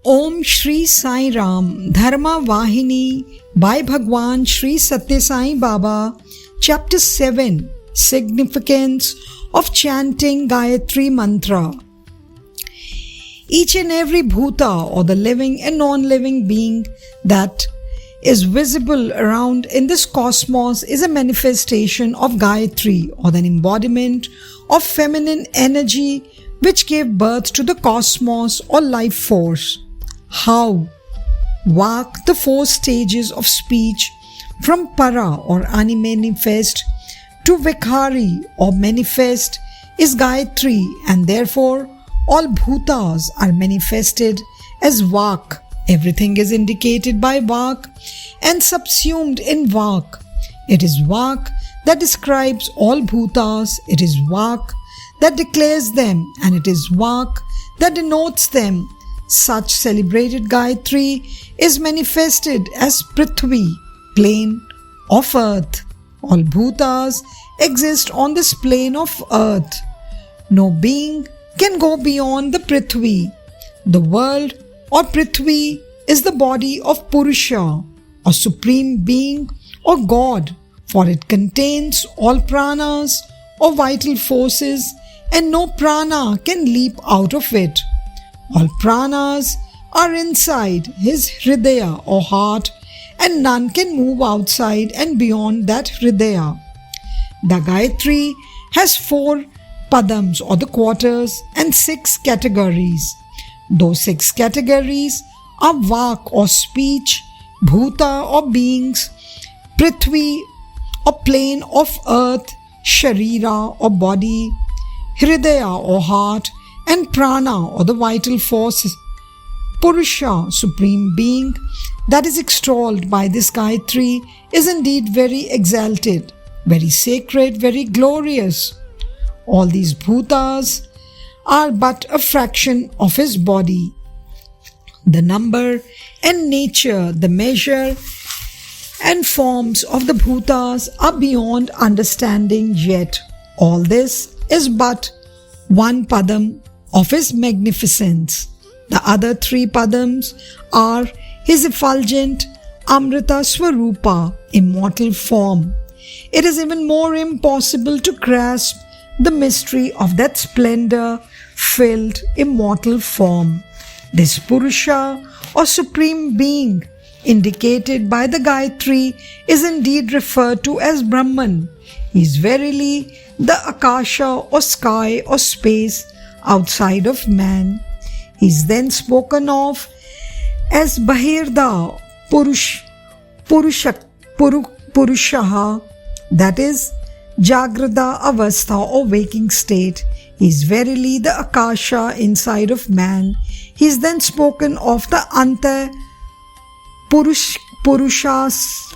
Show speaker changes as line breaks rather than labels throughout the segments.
Om Shri Sai Ram Dharma Vahini by Bhagavan Shri Sathya Sai Baba, Chapter 7, Significance of Chanting Gayatri Mantra. Each and every bhuta, or the living and non-living being that is visible around in this cosmos, is a manifestation of Gayatri, or the embodiment of feminine energy which gave birth to the cosmos or life force. How? Vak, the four stages of speech, from para or unmanifest to vikhari or manifest, is Gayatri, and therefore all bhutas are manifested as Vak. Everything is indicated by Vak and subsumed in Vak. It is Vak that describes all bhutas, it is Vak that declares them, and it is Vak that denotes them. Such celebrated Gayatri is manifested as Prithvi, plane of earth. All bhutas exist on this plane of earth. No being can go beyond the Prithvi. The world or Prithvi is the body of Purusha, or supreme being or God, for it contains all pranas or vital forces, and no prana can leap out of it. All pranas are inside his hridaya or heart, and none can move outside and beyond that hridaya. The Gayatri has 4 padams or the quarters and 6 categories. Those 6 categories are Vak or speech, Bhuta or beings, Prithvi or plane of earth, Sharira or body, Hridaya or heart, and Prana or the vital force. Purusha, supreme being, that is extolled by this Gayatri, is indeed very exalted, very sacred, very glorious. All these bhutas are but a fraction of his body. The number and nature, the measure and forms of the bhutas are beyond understanding yet. All this is but one padam of his magnificence. The other 3 padams are his effulgent Amrita Swarupa, immortal form. It is even more impossible to grasp the mystery of that splendor-filled immortal form. This Purusha or supreme being indicated by the Gayatri is indeed referred to as Brahman. He is verily the Akasha or sky or space outside of man. He is then spoken of as Bahirda Purushaha, that is Jagrada Avastha or waking state. He is verily the Akasha inside of man. He is then spoken of the Anta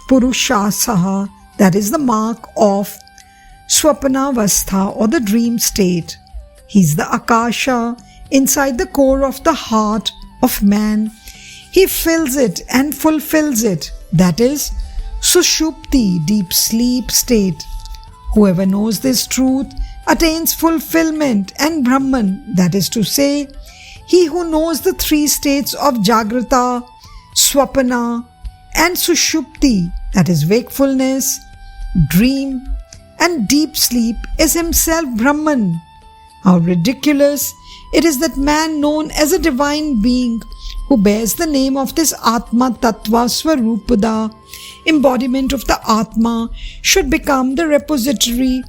Purushasaha, that is the mark of Swapanavastha or the dream state. He is the Akasha inside the core of the heart of man. He fills it and fulfills it, that is Sushupti, deep sleep state. Whoever knows this truth attains fulfillment and Brahman, that is to say, he who knows the 3 states of Jagrata, Swapana and Sushupti, that is wakefulness, dream and deep sleep, is himself Brahman. How ridiculous it is that man known as a divine being who bears the name of this Atma Tattva Swarupada, embodiment of the Atma, should become the repository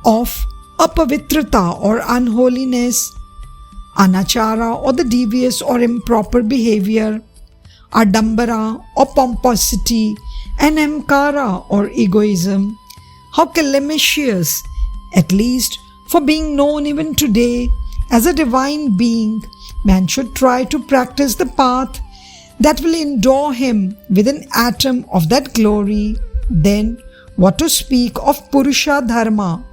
of apavitrata or unholiness, anachara or the devious or improper behavior, adambara or pomposity, and amkara or egoism. How calamitous, at least for being known even today as a divine being, man should try to practice the path that will endow him with an atom of that glory. Then what to speak of Purusha Dharma?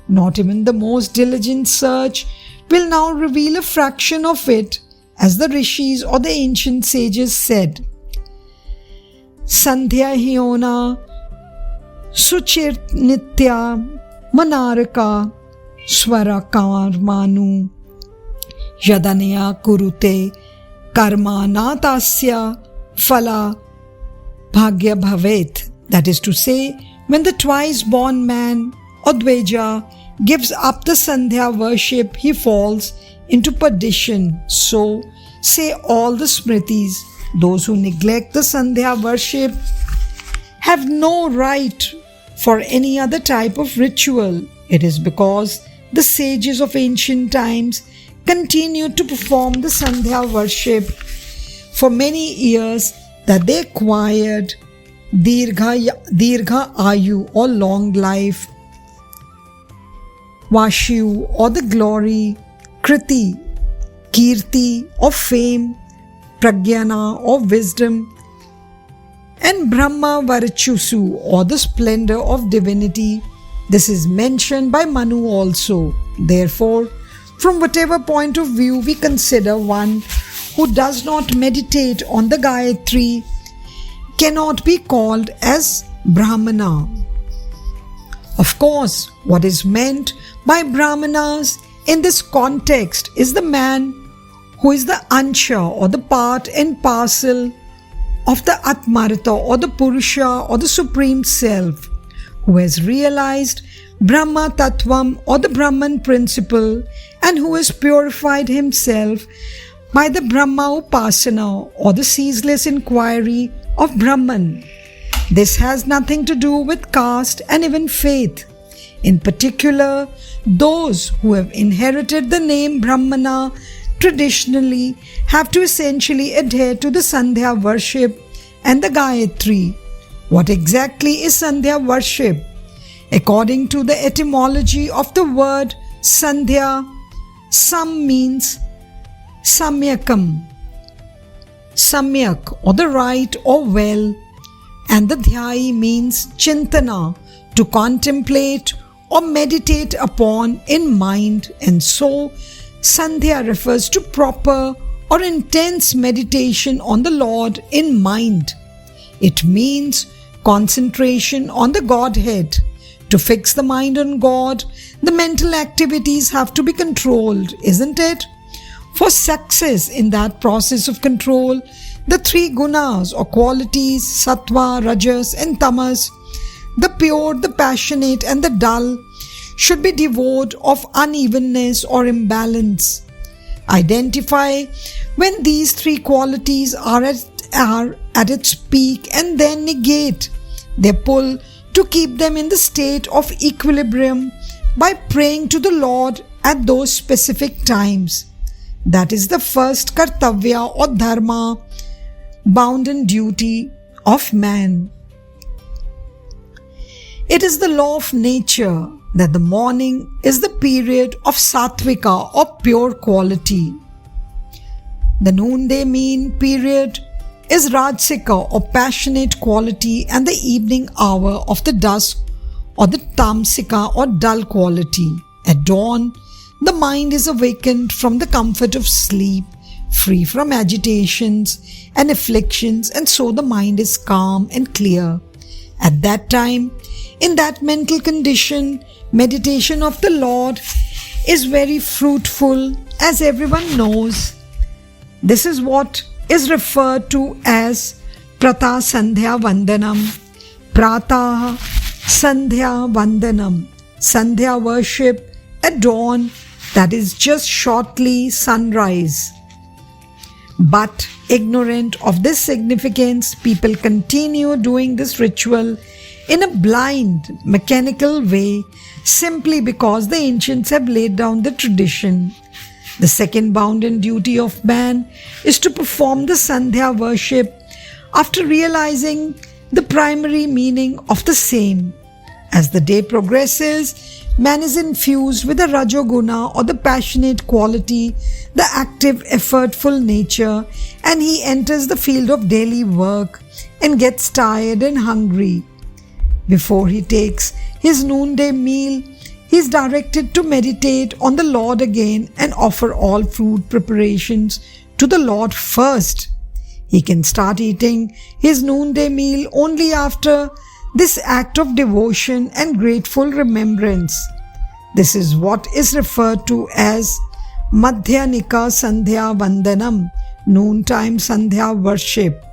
Not even the most diligent search will now reveal a fraction of it, as the rishis or the ancient sages said. Sandhya Hyona Suchir Nitya Manaraka Swarakar Manu Yadanaya Kurute karma na tasya phala bhagya bhavet. That is to say, when the twice born man or Dveja gives up the Sandhya worship, he falls into perdition. So say all the Smritis. Those who neglect the Sandhya worship have no right for any other type of ritual. It is because the sages of ancient times continued to perform the Sandhya worship for many years that they acquired Dirgha Ayu or long life, Vashu or the glory, Kriti, Kirti or fame, Pragyana or wisdom, and Brahma Varchusu or the splendor of divinity. This is mentioned by Manu also. Therefore, from whatever point of view we consider, one who does not meditate on the Gayatri cannot be called as Brahmana. Of course, what is meant by Brahmanas in this context is the man who is the Ansha or the part and parcel of the Atmartha or the Purusha or the Supreme Self, who has realized Brahma Tattvam or the Brahman principle and who has purified himself by the Brahma Upasana or the ceaseless inquiry of Brahman. This has nothing to do with caste and even faith. In particular, those who have inherited the name Brahmana traditionally have to essentially adhere to the Sandhya worship and the Gayatri. What exactly is Sandhya worship? According to the etymology of the word Sandhya, Sam means Samyakam, Samyak or the right or well, and the Dhyayi means Chintana, to contemplate or meditate upon in mind, and so Sandhya refers to proper or intense meditation on the Lord in mind. It means concentration on the Godhead. To fix the mind on God, the mental activities have to be controlled, isn't it? For success in that process of control, the three gunas or qualities, sattva, rajas and tamas, the pure, the passionate and the dull, should be devoid of unevenness or imbalance. Identify when these three qualities are at its peak and then negate their pull to keep them in the state of equilibrium by praying to the Lord at those specific times. That is the first kartavya or dharma, bounden duty of man. It is the law of nature that the morning is the period of sattvika or pure quality. The noonday mean period is rajsika or passionate quality, and the evening hour of the dusk or the tamsika or dull quality. At dawn, the mind is awakened from the comfort of sleep, free from agitations and afflictions, and so the mind is calm and clear. At that time, in that mental condition, meditation of the Lord is very fruitful, as everyone knows. This is what is referred to as Prata Sandhya Vandanam. Prata Sandhya Vandanam. Sandhya worship at dawn, that is just shortly sunrise. But ignorant of this significance, people continue doing this ritual in a blind, mechanical way simply because the ancients have laid down the tradition. The second bounden duty of man is to perform the Sandhya worship after realizing the primary meaning of the same. As the day progresses, man is infused with the Rajoguna or the passionate quality, the active, effortful nature, and he enters the field of daily work and gets tired and hungry. Before he takes his noonday meal, he is directed to meditate on the Lord again and offer all food preparations to the Lord first. He can start eating his noonday meal only after this act of devotion and grateful remembrance. This is what is referred to as Madhyanika Sandhya Vandanam, noontime Sandhya worship.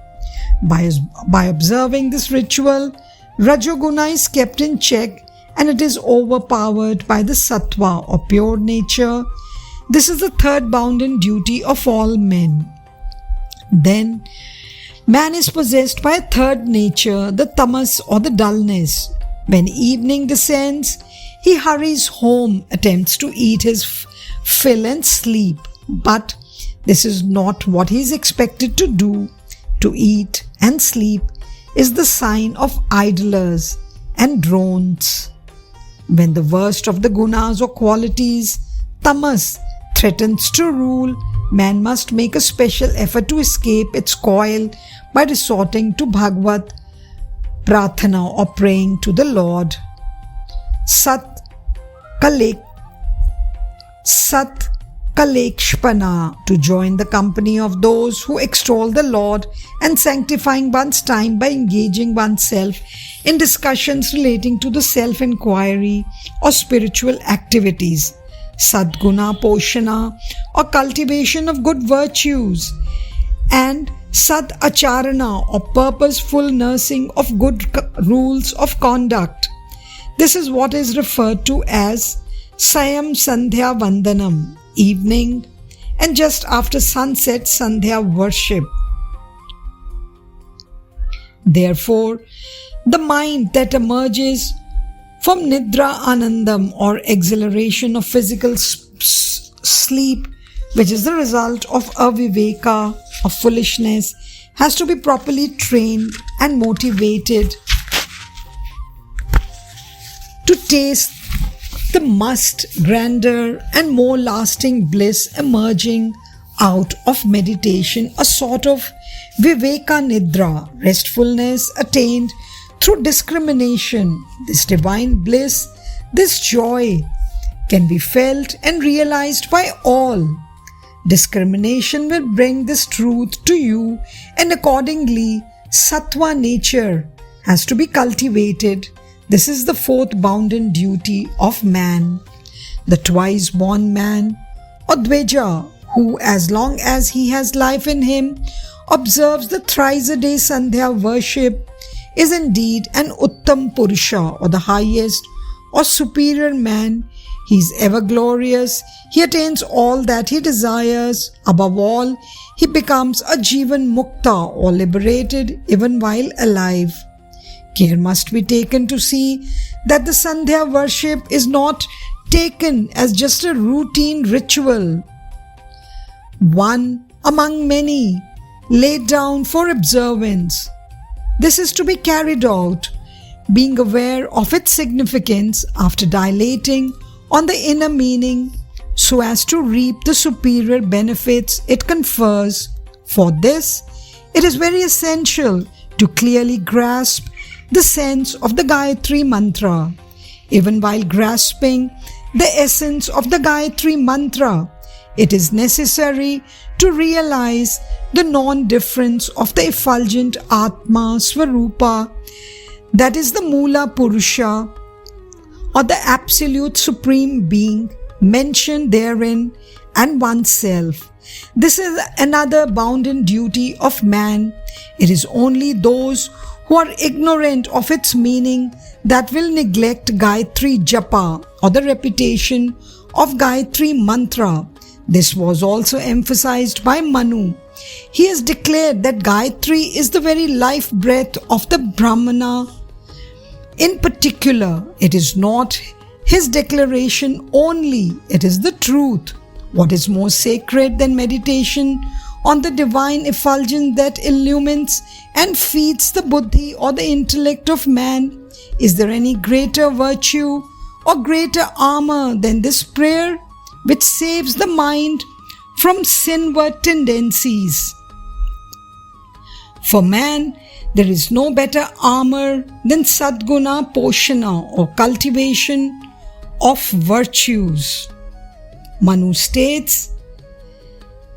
By observing this ritual, Rajoguna is kept in check and it is overpowered by the Sattva or pure nature. This is the third bounden duty of all men. Then, man is possessed by a third nature, the tamas or the dullness. When evening descends, he hurries home, attempts to eat his fill and sleep. But this is not what he is expected to do. To eat and sleep is the sign of idlers and drones. When the worst of the gunas or qualities, tamas, threatens to rule, man must make a special effort to escape its coil by resorting to Bhagavat Prathana or praying to the Lord. Sat Kalekshpana, to join the company of those who extol the Lord and sanctifying one's time by engaging oneself in discussions relating to the self-inquiry or spiritual activities. Sadguna Poshana, or cultivation of good virtues, and Sad Acharana, or purposeful nursing of good rules of conduct. This is what is referred to as Sayam Sandhya Vandanam, evening, and just after sunset Sandhya worship. Therefore, the mind that emerges from Nidra Anandam or exhilaration of physical sleep, which is the result of aviveka, of foolishness, has to be properly trained and motivated to taste the must grander and more lasting bliss emerging out of meditation, a sort of viveka nidra, restfulness attained through discrimination. This divine bliss, this joy, can be felt and realized by all. Discrimination will bring this truth to you, and accordingly, sattva nature has to be cultivated. This is the fourth bounden duty of man. The twice born man, or Dveja, who as long as he has life in him observes the thrice a day Sandhya worship, is indeed an Uttam Purusha, or the highest or superior man. He is ever glorious, he attains all that he desires. Above all, he becomes a Jivan Mukta, or liberated even while alive. Care must be taken to see that the Sandhya worship is not taken as just a routine ritual, one among many laid down for observance. This is to be carried out, being aware of its significance after dilating on the inner meaning so as to reap the superior benefits it confers. For this, it is very essential to clearly grasp the sense of the Gayatri Mantra. Even while grasping the essence of the Gayatri Mantra, it is necessary to realize the non-difference of the effulgent Atma Swarupa, that is the Mula Purusha, or the Absolute Supreme Being mentioned therein, and oneself. This is another bounden duty of man. It is only those who are ignorant of its meaning that will neglect Gayatri Japa, or the repetition of Gayatri Mantra. This was also emphasized by Manu. He has declared that Gayatri is the very life breath of the Brahmana. In particular, it is not his declaration only, it is the truth. What is more sacred than meditation on the divine effulgence that illumines and feeds the buddhi or the intellect of man? Is there any greater virtue or greater armor than this prayer, which saves the mind from sinward tendencies? For man, there is no better armor than Sadguna Poshana, or cultivation of virtues. Manu states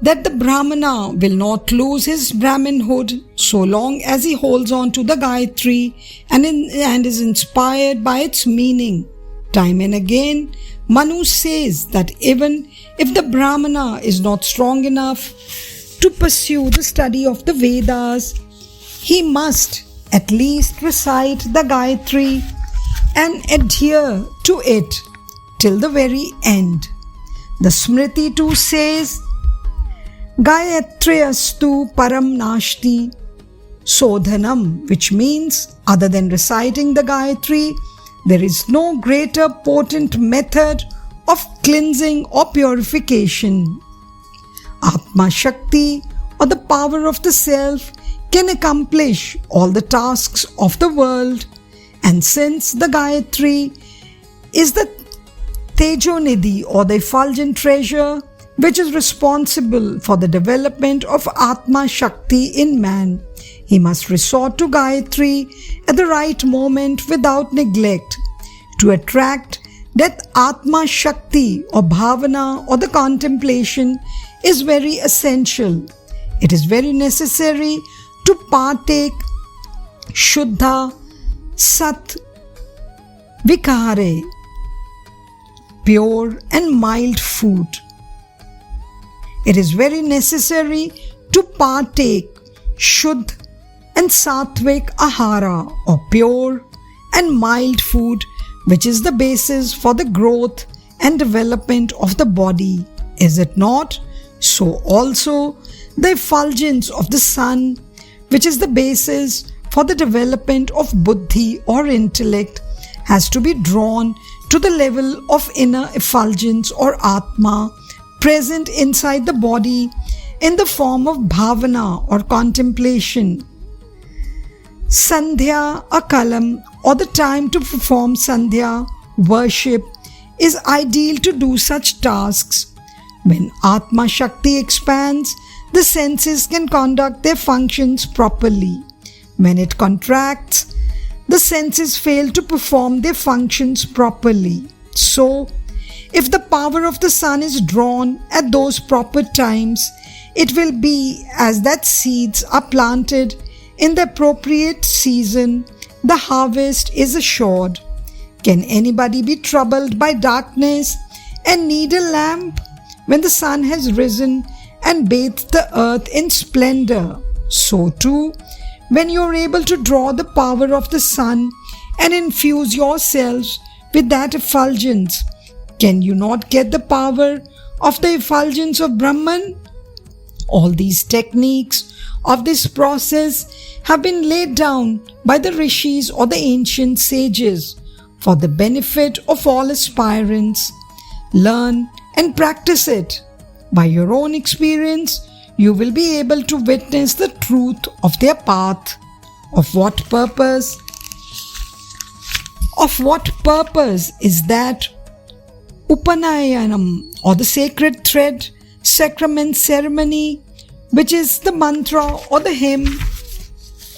that the Brahmana will not lose his Brahminhood so long as he holds on to the Gayatri and is inspired by its meaning. Time and again, Manu says that even if the Brahmana is not strong enough to pursue the study of the Vedas, he must at least recite the Gayatri and adhere to it till the very end. The Smriti too says, Gayatriyastu param nashti sodhanam, which means other than reciting the Gayatri, there is no greater potent method of cleansing or purification. Atma Shakti, or the power of the self, can accomplish all the tasks of the world, and since the Gayatri is the Tejonidhi, or the effulgent treasure, which is responsible for the development of Atma Shakti in man, he must resort to Gayatri at the right moment without neglect. To attract that Atma Shakti or Bhavana or the contemplation is very essential. It is very necessary to partake Shuddha Sat Vikare, pure and mild food. It is very necessary to partake Shuddh and Satvik Ahara, or pure and mild food, which is the basis for the growth and development of the body. Is it not? So also the effulgence of the sun, which is the basis for the development of buddhi or intellect, has to be drawn to the level of inner effulgence or atma present inside the body in the form of bhavana or contemplation. Sandhya Akalam, or the time to perform Sandhya worship, is ideal to do such tasks. When Atma Shakti expands, the senses can conduct their functions properly. When it contracts, the senses fail to perform their functions properly. So, if the power of the sun is drawn at those proper times, it will be as that seeds are planted in the appropriate season, the harvest is assured. Can anybody be troubled by darkness and need a lamp when the sun has risen and bathed the earth in splendor? So too, when you are able to draw the power of the sun and infuse yourselves with that effulgence, can you not get the power of the effulgence of Brahman? All these techniques of this process have been laid down by the rishis or the ancient sages for the benefit of all aspirants. Learn and practice it. By your own experience, you will be able to witness the truth of their path. Of what purpose? Of what purpose is that Upanayanam, or the sacred thread, sacrament ceremony, which is the mantra or the hymn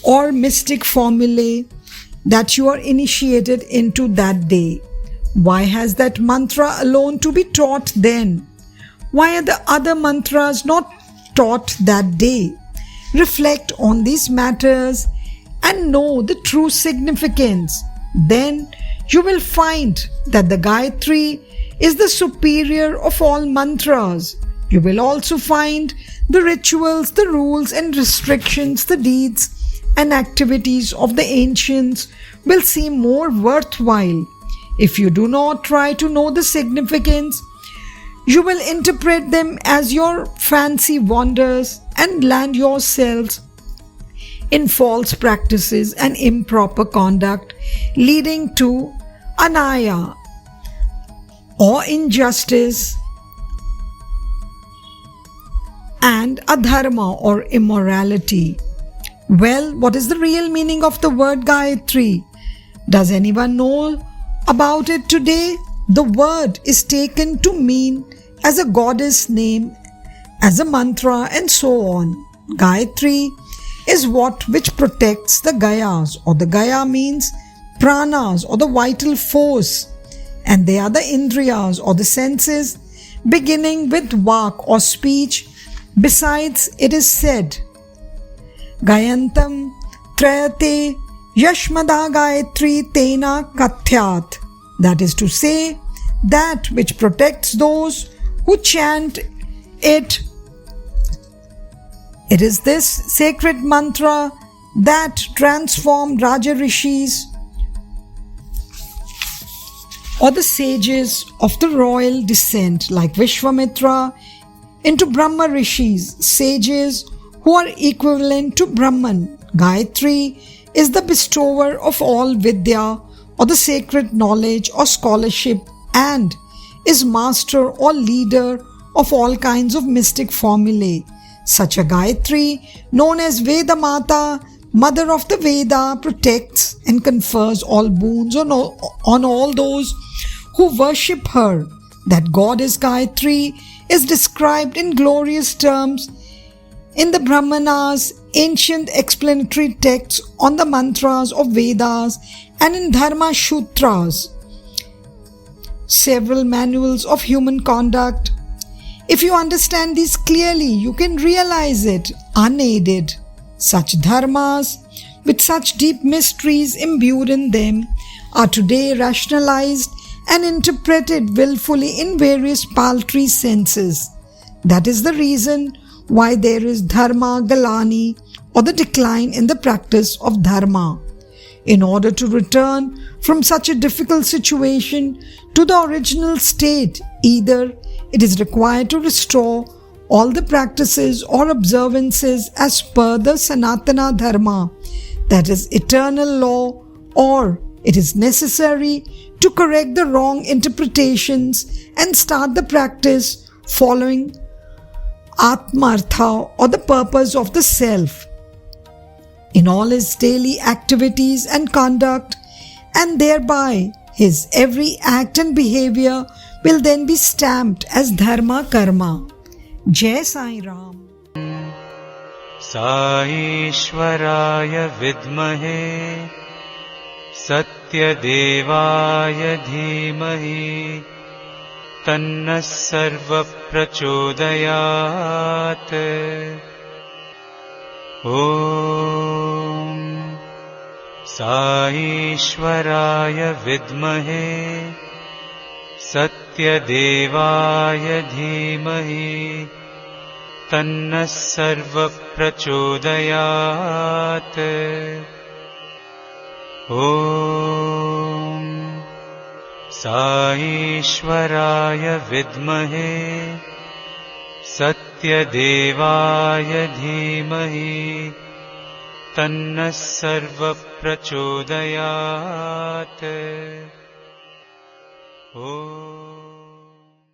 or mystic formulae that you are initiated into that day? Why has that mantra alone to be taught then? Why are the other mantras not taught that day? Reflect on these matters and know the true significance. Then you will find that the Gayatri is the superior of all mantras. You will also find the rituals, the rules and restrictions, the deeds and activities of the ancients will seem more worthwhile. If you do not try to know the significance, you will interpret them as your fancy wanders and land yourselves in false practices and improper conduct, leading to anaya or injustice and adharma or immorality. Well, what is the real meaning of the word Gayatri? Does anyone know about it today? The word is taken to mean as a goddess name, as a mantra and so on. Gayatri is which protects the Gayas, or the Gaya means pranas or the vital force, and they are the indriyas or the senses beginning with vak or speech. Besides, it is said, Gayantam Trayate Yashmada Gayatri Tena Kathyat. That is to say, that which protects those who chant it It is this sacred mantra that transformed Raja Rishis or the sages of the royal descent like Vishwamitra into Brahma Rishis, sages who are equivalent to Brahman. Gayatri is the bestower of all Vidya or the sacred knowledge or scholarship and is master or leader of all kinds of mystic formulae. Such a Gayatri, known as Veda Mata, Mother of the Veda, protects and confers all boons on all those who worship her. That goddess Gayatri is described in glorious terms in the Brahmanas, ancient explanatory texts on the mantras of Vedas, and in Dharma Sutras, several manuals of human conduct. If you understand these clearly, you can realize it unaided. Such dharmas, with such deep mysteries imbued in them, are today rationalized and interpreted willfully in various paltry senses. That is the reason why there is dharma galani, or the decline in the practice of dharma. In order to return from such a difficult situation to the original state, either it is required to restore all the practices or observances as per the Sanatana Dharma, that is eternal law, or it is necessary to correct the wrong interpretations and start the practice following Atmartha, or the purpose of the self, in all his daily activities and conduct, and thereby his every act and behavior will then be stamped as dharma karma. Jai Sai Ram.
Saishwaraya vidmahe Satya Devaya dhimahi Tanna sarva prachodayat. Om Saishwaraya vidmahe Satya Devaya dhimahi Tanna sarva prachodayat. Om Saishwaraya vidmahe Satya Devaya dhimahi Tanna sarva prachodayat. Om